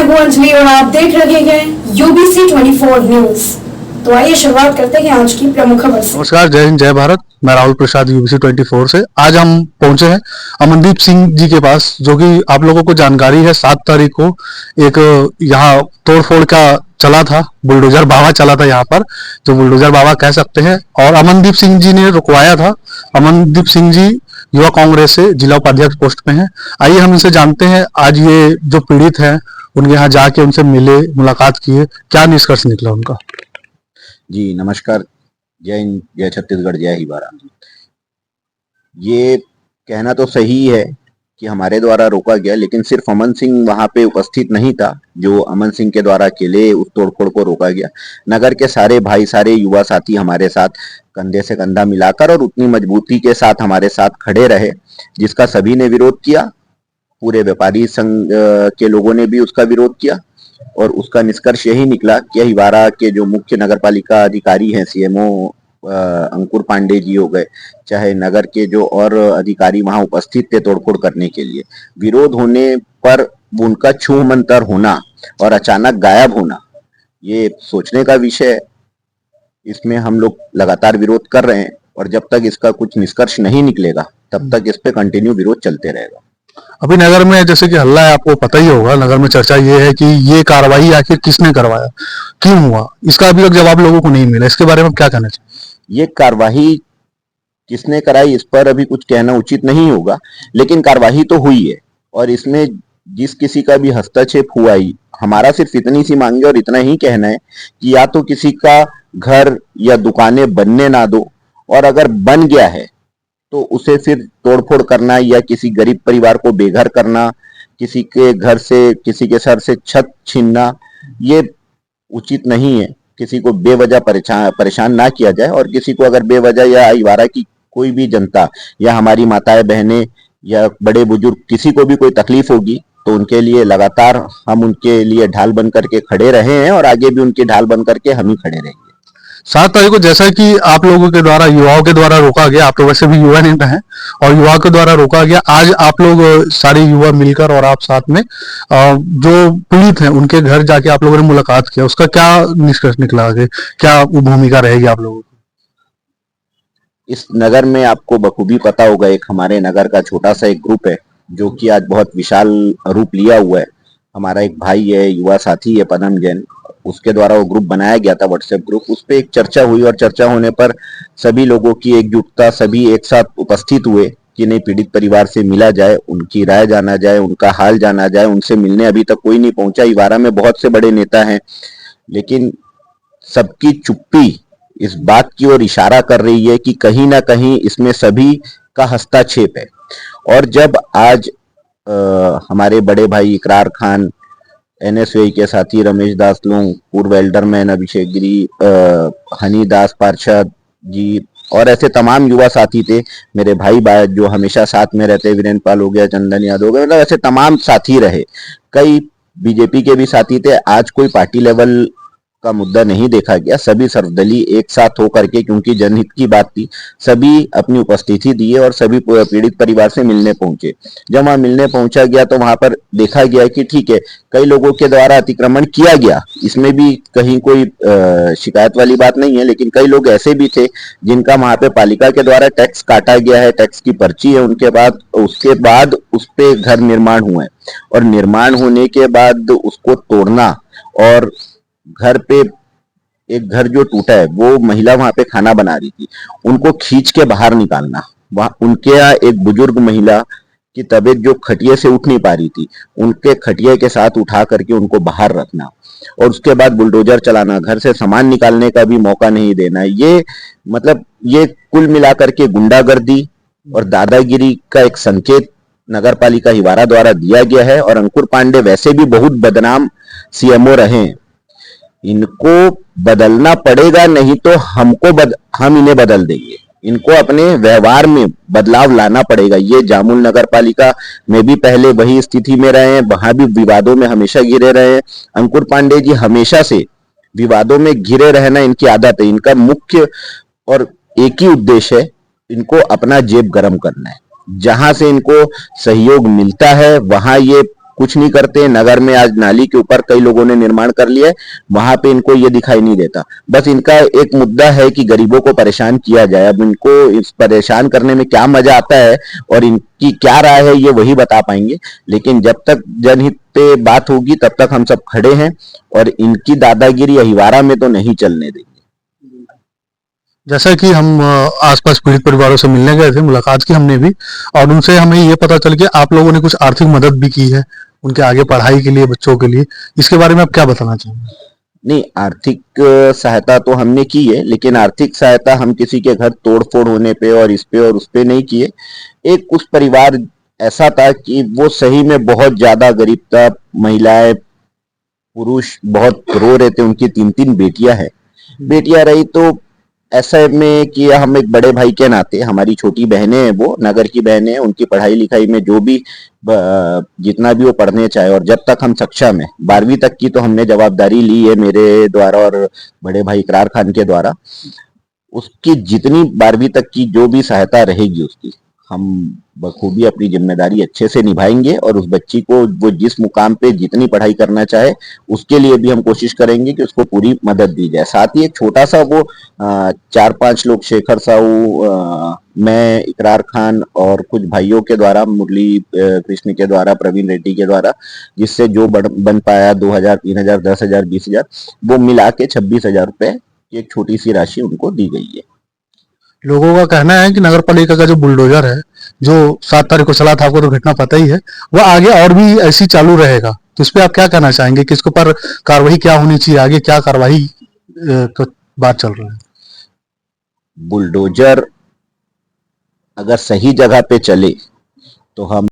हूँ अंजलि और आप देख रहे हैं यूबीसी 24 न्यूज। तो आइए शुरुआत करते हैं आज की प्रमुख खबर से। नमस्कार, जय हिंद, जय भारत। मैं राहुल प्रसाद यूबीसी 24 से। आज हम पहुंचे हैं अमनदीप सिंह जी के पास, जो कि आप लोगों को जानकारी है 7 तारीख को एक यहाँ तोड़फोड़ का चला था, बुलडोजर बाबा चला था यहाँ पर, जो बुलडोजर बाबा कह सकते हैं, और अमनदीप सिंह जी ने रुकवाया था। अमनदीप सिंह जी युवा कांग्रेस से जिला उपाध्यक्ष पोस्ट पे हैं। आइए हम इनसे जानते हैं, आज ये जो पीड़ित हैं उनके यहाँ जाके उनसे मिले, मुलाकात किए, क्या निष्कर्ष निकला उनका। जी नमस्कार, जय हिंद, जय छत्तीसगढ़, जय हिबारा। ये कहना तो सही है कि हमारे द्वारा रोका गया, लेकिन सिर्फ अमन सिंह वहां पे उपस्थित नहीं था। जो अमन सिंह के द्वारा अकेले उस तोड़फोड़ को रोका गया, नगर के सारे भाई, सारे युवा साथी हमारे साथ कंधे से कंधा मिलाकर और उतनी मजबूती के साथ हमारे साथ खड़े रहे, जिसका सभी ने विरोध किया। पूरे व्यापारी संघ के लोगों ने भी उसका विरोध किया और उसका निष्कर्ष यही निकला कि हिवारा के जो मुख्य नगर पालिका अधिकारी हैं, सीएमओ अंकुर पांडे जी हो गए, चाहे नगर के जो और अधिकारी वहां उपस्थित थे तोड़फोड़ करने के लिए, विरोध होने पर उनका छूम मंतर होना और अचानक गायब होना, ये सोचने का विषय है। इसमें हम लोग लगातार विरोध कर रहे हैं और जब तक इसका कुछ निष्कर्ष नहीं निकलेगा तब तक इस पे कंटिन्यू विरोध चलते रहेगा। अभी नगर में जैसे कि हल्ला है, आपको पता ही होगा, नगर में चर्चा ये है कि ये कार्रवाई आखिर किसने करवाया, क्यों हुआ, इसका अभी तक जवाब लोगों को नहीं मिला। इसके बारे में क्या कहना चाहिए? ये कार्रवाई किसने कराई इस पर अभी कुछ कहना उचित नहीं होगा, लेकिन कार्रवाई तो हुई है और इसमें जिस किसी का भी हस्तक्षेप हुआ ही, हमारा सिर्फ इतनी सी मांग है और इतना ही कहना है कि या तो किसी का घर या दुकानें बनने ना दो, और अगर बन गया है तो उसे फिर तोड़फोड़ करना या किसी गरीब परिवार को बेघर करना, किसी के घर से, किसी के सर से छत छीनना, ये उचित नहीं है। किसी को बेवजह परेशान ना किया जाए, और किसी को अगर बेवजह या हिवारा की कोई भी जनता या हमारी माताएं बहनें या बड़े बुजुर्ग किसी को भी कोई तकलीफ होगी तो उनके लिए लगातार हम उनके लिए ढाल बन करके खड़े रहे हैं और आगे भी उनकी ढाल बन करके हम ही खड़े रहेंगे। 7 तारीख को जैसा कि आप लोगों के द्वारा, युवाओं के द्वारा रोका गया, आप तो वैसे भी युवा नेता हैं, और युवाओं के द्वारा रोका गया, आज आप लोग सारे युवा मिलकर और आप साथ में जो पीड़ित हैं उनके घर जाके आप लोगों ने मुलाकात किया, उसका क्या निष्कर्ष निकला आगे, क्या भूमिका रहेगी आप लोगों की? इस नगर में आपको बखूबी पता होगा, एक हमारे नगर का छोटा सा एक ग्रुप है जो कि आज बहुत विशाल रूप लिया हुआ है। हमारा एक भाई है, युवा साथी है, पदम जैन, उसके द्वारा वो ग्रुप बनाया गया था, व्हाट्सएप ग्रुप। उस पर एक चर्चा हुई और चर्चा होने पर सभी लोगों की एकजुटता, सभी एक साथ उपस्थित हुए कि नहीं, पीड़ित परिवार से मिला जाए, उनकी राय जाना जाए, उनका हाल जाना जाए। उनसे मिलने अभी तक कोई नहीं पहुंचा। हिवारा में बहुत से बड़े नेता हैं, लेकिन सबकी चुप्पी इस बात की ओर इशारा कर रही है कि कहीं ना कहीं इसमें सभी का हस्तक्षेप है। और जब आज हमारे बड़े भाई इकरार खान, एनएसयूआई के साथी रमेश दास लोंग, पूर्व एल्डरमैन अभिषेक गिरी, हनी दास पार्षद जी और ऐसे तमाम युवा साथी थे, मेरे भाई जो हमेशा साथ में रहते, वीरेंद्र पाल हो गया, चंदन यादव हो गया, मतलब ऐसे तमाम साथी रहे। कई बीजेपी के भी साथी थे। आज कोई पार्टी लेवल का मुद्दा नहीं देखा गया, सभी सर्वदलीय एक साथ होकर के, क्योंकि जनहित की बात थी, सभी अपनी उपस्थिति दिए और सभी पीड़ित परिवार से मिलने पहुंचे। जब वहां मिलने पहुंचा गया तो वहां पर देखा गया कि ठीक है, कई लोगों के द्वारा अतिक्रमण किया गया, इसमें भी कहीं कोई शिकायत वाली बात नहीं है, लेकिन कई लोग ऐसे भी थे जिनका वहां पे पालिका के द्वारा टैक्स काटा गया है, टैक्स की पर्ची है उसके बाद उस पे घर निर्माण हुए, और निर्माण होने के बाद उसको तोड़ना, और घर पे एक घर जो टूटा है, वो महिला वहां पे खाना बना रही थी, उनको खींच के बाहर निकालना। वहां उनके यहाँ एक बुजुर्ग महिला की तबीयत जो खटिया से उठ नहीं पा रही थी, उनके खटिया के साथ उठा करके उनको बाहर रखना, और उसके बाद बुलडोजर चलाना, घर से सामान निकालने का भी मौका नहीं देना। ये मतलब ये कुल मिलाकर के गुंडागर्दी और दादागिरी का एक संकेत नगर पालिका हिवारा द्वारा दिया गया है। और अंकुर पांडे वैसे भी बहुत बदनाम सीएमओ रहे हैं, इनको बदलना पड़ेगा, नहीं तो हम इन्हें बदल देंगे। इनको अपने व्यवहार में बदलाव लाना पड़ेगा। ये जामुल नगर पालिका में भी पहले वही स्थिति में रहे हैं, वहां भी विवादों में हमेशा घिरे रहे हैं। अंकुर पांडे जी हमेशा से विवादों में घिरे रहना इनकी आदत है। इनका मुख्य और एक ही उद्देश्य है, इनको अपना जेब गरम करना है। जहां से इनको सहयोग मिलता है वहां ये कुछ नहीं करते। नगर में आज नाली के ऊपर कई लोगों ने निर्माण कर लिया है, वहां पे इनको ये दिखाई नहीं देता। बस इनका एक मुद्दा है कि गरीबों को परेशान किया जाए। अब इनको इस परेशान करने में क्या मजा आता है और इनकी क्या राय है ये वही बता पाएंगे। लेकिन जब तक जनहित पे बात होगी तब तक हम सब खड़े हैं और इनकी दादागिरी अहिवारा में तो नहीं चलने देंगे। जैसा कि हम आसपास पीड़ित परिवारों से मिलने गए थे, मुलाकात की हमने भी, और उनसे हमें ये पता चल गया आप लोगों ने कुछ आर्थिक मदद भी की है उनके आगे पढ़ाई के लिए, बच्चों के लिए। इसके बारे में आप क्या बताना चाहेंगे? नहीं, आर्थिक सहायता तो हमने की है, लेकिन आर्थिक सहायता हम किसी के घर तोड़-फोड़ होने पे और इस पे और उस पे नहीं किए। एक कुछ परिवार ऐसा था कि वो सही में बहुत ज़्यादा गरीब था, महिलाएँ, पुरुष बहुत रो रहे थे, उनकी 3-3 बेटियाँ हैं। बेटियाँ रही तो ऐसे में कि हम एक बड़े भाई के नाते, हमारी छोटी बहनें हैं, वो नगर की बहनें हैं, उनकी पढ़ाई-लिखाई में जो भी जितना भी वो पढ़ने चाहे और जब तक हम सक्षम है, 12वीं तक की तो हमने जवाबदारी ली है मेरे द्वारा और बड़े भाई इकरार खान के द्वारा। उसकी जितनी 12वीं तक की जो भी सहायता रहेगी उसकी, हम बखूबी अपनी जिम्मेदारी अच्छे से निभाएंगे और उस बच्ची को वो जिस मुकाम पे जितनी पढ़ाई करना चाहे उसके लिए भी हम कोशिश करेंगे कि उसको पूरी मदद दी जाए। साथ ही एक छोटा सा वो 4-5 लोग, शेखर साहू, मैं, इकरार खान और कुछ भाइयों के द्वारा, मुरली कृष्ण के द्वारा, प्रवीण रेड्डी के द्वारा, जिससे जो बन पाया 2000, 3000, 10,000, 20,000, वो मिला के 26,000 रुपए की एक छोटी सी राशि उनको दी गई है। लोगों का कहना है कि नगर पालिका का जो बुलडोजर है, जो 7 तारीख को चला था, आपको तो घटना पता ही है, वह आगे और भी ऐसी चालू रहेगा। तो इस पे आप क्या कहना चाहेंगे कि इसके ऊपर कार्रवाई क्या होनी चाहिए, आगे क्या कार्रवाई का बात चल रहा है? बुलडोजर अगर सही जगह पे चले तो हम